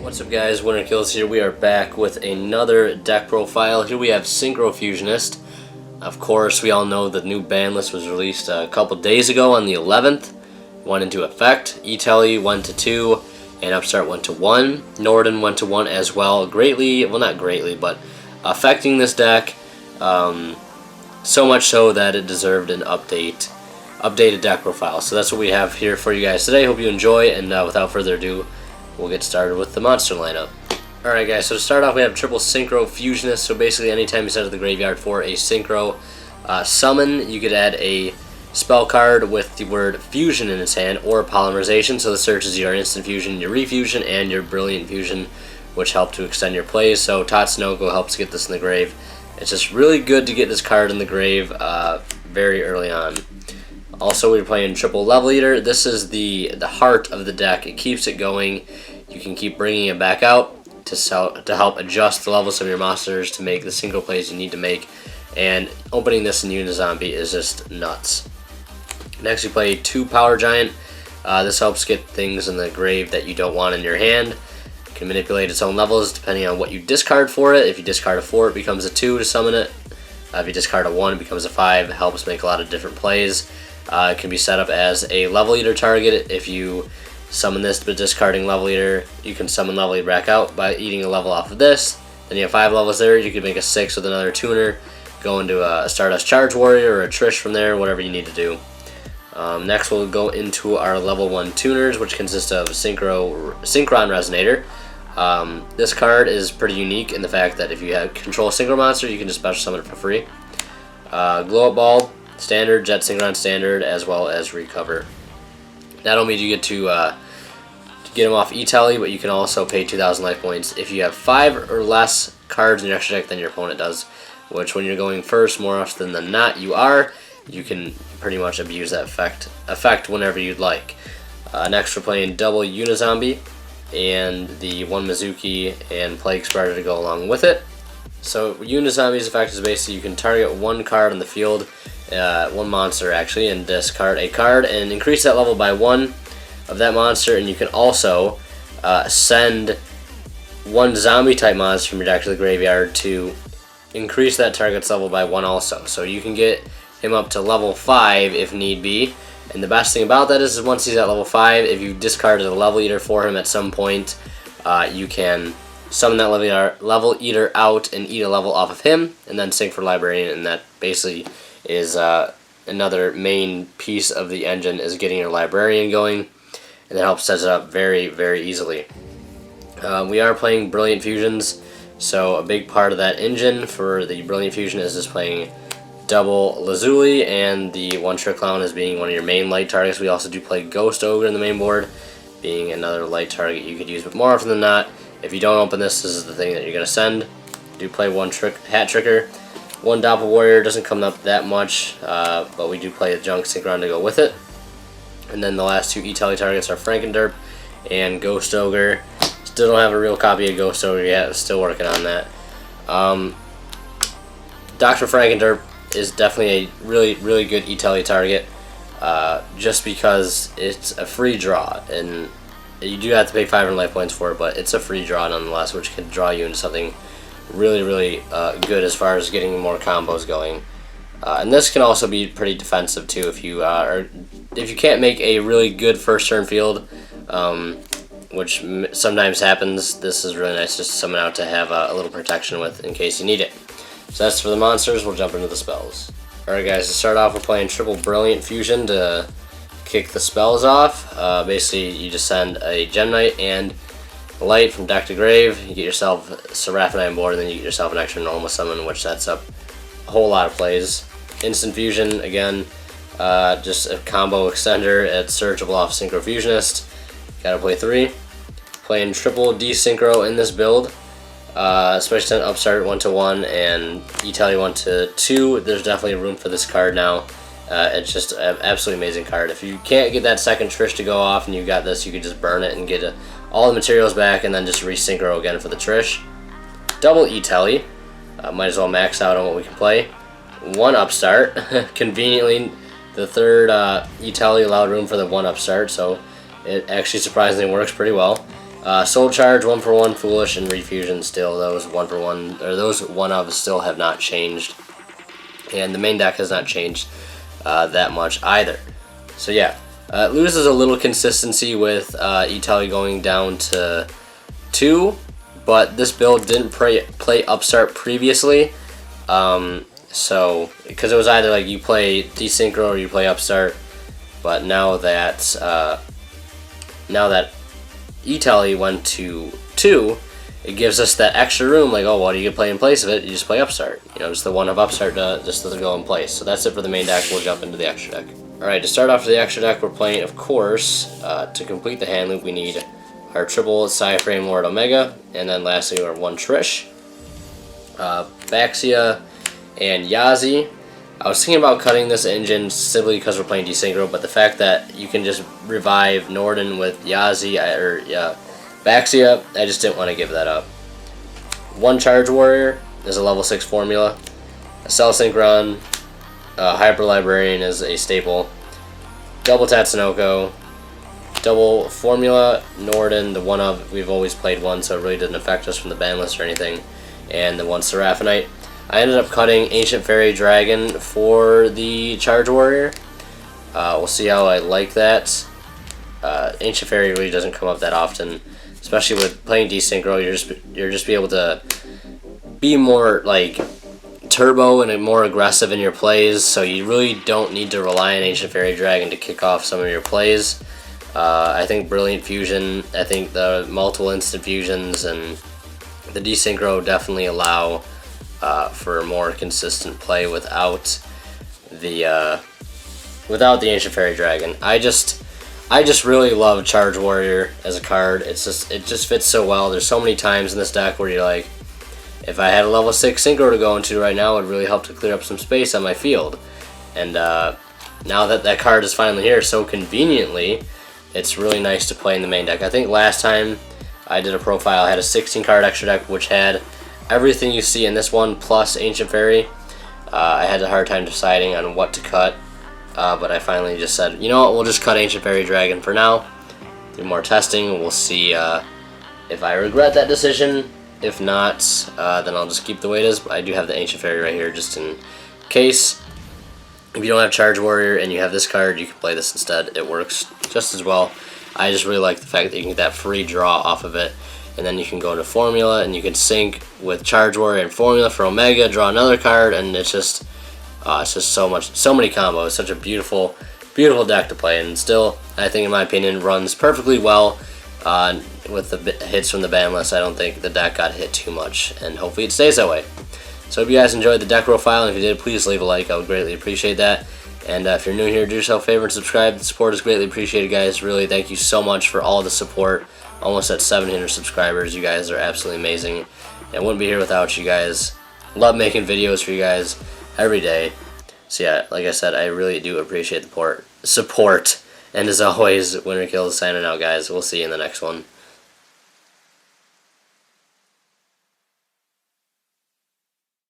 What's up guys, Winter Kills here. We are back with another deck profile. Here we have Synchro Fusionist. Of course, we all know the new ban list was released a couple days ago on the 11th. Went into effect. E-Telly went to 2, and Upstart went to 1. Norden went to 1 as well. Greatly, well not greatly, but affecting this deck. So much so that it deserved an updated deck profile. So that's what we have here for you guys today. Hope you enjoy, and without further ado, we'll get started with the monster lineup. Alright guys, so to start off we have triple Synchro Fusionist. So basically anytime you send to the graveyard for a Synchro summon, you could add a spell card with the word Fusion in its hand or Polymerization. So this searches your Instant Fusion, your Refusion, and your Brilliant Fusion, which help to extend your plays. So Tatsunoko helps get this in the grave. It's just really good to get this card in the grave very early on. Also, we're playing triple Level Eater. This is the heart of the deck. It keeps it going. You can keep bringing it back out to help adjust the levels of your monsters to make the single plays you need to make. And opening this in Unizombie is just nuts. Next, we play 2 Power Giant. This helps get things in the grave that you don't want in your hand. It can manipulate its own levels depending on what you discard for it. If you discard a 4, it becomes a 2 to summon it. If you discard a 1, it becomes a 5. It helps make a lot of different plays. It can be set up as a Level Eater target. If you summon this by discarding Level Eater, you can summon Level Eater back out by eating a level off of this. Then you have 5 levels there. You can make a 6 with another tuner, go into a Stardust Charge Warrior or a Trish from there, whatever you need to do. Next we'll go into our level 1 tuners, which consist of Synchron Resonator. This card is pretty unique in the fact that if you control a Synchro monster, you can just special summon it for free. Glow Up Ball, Standard, Jet Synchron Standard, as well as Recover. Not only do you get to get them off E-Telly, but you can also pay 2,000 life points if you have 5 or less cards in your extra deck than your opponent does, which when you're going first, more often than not, you can pretty much abuse that effect whenever you'd like. Next, we're playing double Unizombie and the 1 Mizuki and Plague Spreader to go along with it. So Unizombie's effect is basically you can target 1 card on the field, 1 monster actually, and discard a card and increase that level by 1 of that monster, and you can also send 1 zombie type monster from your deck to the graveyard to increase that target's level by 1 also. So you can get him up to level 5 if need be, and the best thing about that is once he's at level 5, if you discarded a Level Eater for him at some point, you can summon that Level Eater out and eat a level off of him, and then sync for Librarian, and that basically is another main piece of the engine, is getting your Librarian going, and that helps set it up very, very easily. We are playing Brilliant Fusions, so a big part of that engine for the Brilliant Fusion is just playing double Lazuli, and the 1 Trick Clown as being one of your main light targets. We also do play Ghost Ogre in the main board, being another light target you could use, but more often than not, if you don't open this is the thing that you're going to send. Do play 1 Hat Tricker. 1 Doppel Warrior doesn't come up that much, but we do play a Junk Synchron to go with it. And then the last 2 E-Telly targets are Frankenderp and Ghost Ogre. Still don't have a real copy of Ghost Ogre yet, still working on that. Dr. Frankenderp is definitely a really, really good E-Telly target, just because it's a free draw, and you do have to pay 500 life points for it, but it's a free draw nonetheless, which can draw you into something really, really good as far as getting more combos going. And this can also be pretty defensive too if you can't make a really good first turn field, which sometimes happens. This is really nice just to summon out to have a little protection with in case you need it. So that's for the monsters. We'll jump into the spells. Alright guys, to start off we're playing triple Brilliant Fusion to kick the spells off. Basically you just send a Gem Knight and Light from deck to grave. You get yourself Seraphonite on board, and then you get yourself an extra normal summon, which sets up a whole lot of plays. Instant Fusion, again, just a combo extender at searchable off Synchro Fusionist. Gotta play 3. Playing triple D-Synchro in this build, especially since Upstart 1 to 1 and E-Telly 1 to 2. There's definitely room for this card now. It's just an absolutely amazing card. If you can't get that second Trish to go off and you got this, you could just burn it and get all the materials back and then just re-synchro again for the Trish. Double E-Telly. Might as well max out on what we can play. 1 Upstart. Conveniently, the 3rd E-Telly allowed room for the 1 Upstart, so it actually surprisingly works pretty well. Soul Charge, 1-for-1, Foolish, and Refusion still. Those 1-for-1, or those one-ofs still have not changed. And the main deck has not changed that much either. So yeah, it loses a little consistency with Italy going down to 2, but this build didn't play Upstart previously. So, because it was either like you play Desynchro or you play Upstart, but now that Italy went to 2, it gives us that extra room. Like, oh, what do you play in place of it? You just play Upstart. You know, just the one of Upstart just doesn't go in place. So that's it for the main deck. We'll jump into the extra deck. All right, to start off with the extra deck, we're playing, of course, to complete the hand loop, we need our triple Psy-Frame Lord Omega, and then lastly our 1 Trish, Baxia, and Yazi. I was thinking about cutting this engine simply because we're playing Desynchro, but the fact that you can just revive Norden with Yazi or Baxia, I just didn't want to give that up. 1 Charge Warrior is a level 6 formula. A Cell Synchron, Hyper Librarian is a staple. Double Tatsunoko, double Formula Norden, the one of we've always played one, so it really didn't affect us from the ban list or anything, and the 1 Seraphinite. I ended up cutting Ancient Fairy Dragon for the Charge Warrior. We'll see how I like that. Ancient Fairy really doesn't come up that often, especially with playing Desynchro. You're just be able to be more like turbo and more aggressive in your plays, so you really don't need to rely on Ancient Fairy Dragon to kick off some of your plays. I think Brilliant Fusion, I think the multiple instant fusions and the Desynchro definitely allow for a more consistent play without the Ancient Fairy Dragon. I just really love Charge Warrior as a card. It just fits so well. There's so many times in this deck where you're like, if I had a level 6 Synchro to go into right now, it would really help to clear up some space on my field. And now that card is finally here so conveniently, it's really nice to play in the main deck. I think last time I did a profile, I had a 16 card extra deck which had everything you see in this one plus Ancient Fairy. I had a hard time deciding on what to cut, but I finally just said, you know what, we'll just cut Ancient Fairy Dragon for now. Do more testing, and we'll see if I regret that decision. If not, then I'll just keep the way it is. I do have the Ancient Fairy right here just in case. If you don't have Charge Warrior and you have this card, you can play this instead. It works just as well. I just really like the fact that you can get that free draw off of it. And then you can go into Formula and you can sync with Charge Warrior and Formula for Omega, draw another card, and it's just so many combos. Such a beautiful deck to play, and still, I think in my opinion, runs perfectly well. With the hits from the ban list, I don't think the deck got hit too much, and hopefully it stays that way. So if you guys enjoyed the deck profile, and if you did, please leave a like. I would greatly appreciate that. And if you're new here, do yourself a favor and subscribe. The support is greatly appreciated, guys. Really, thank you so much for all the support. Almost at 700 subscribers. You guys are absolutely amazing. I wouldn't be here without you guys. Love making videos for you guys every day. So yeah, like I said, I really do appreciate the support. And as always, Winner Kills signing out, guys. We'll see you in the next one.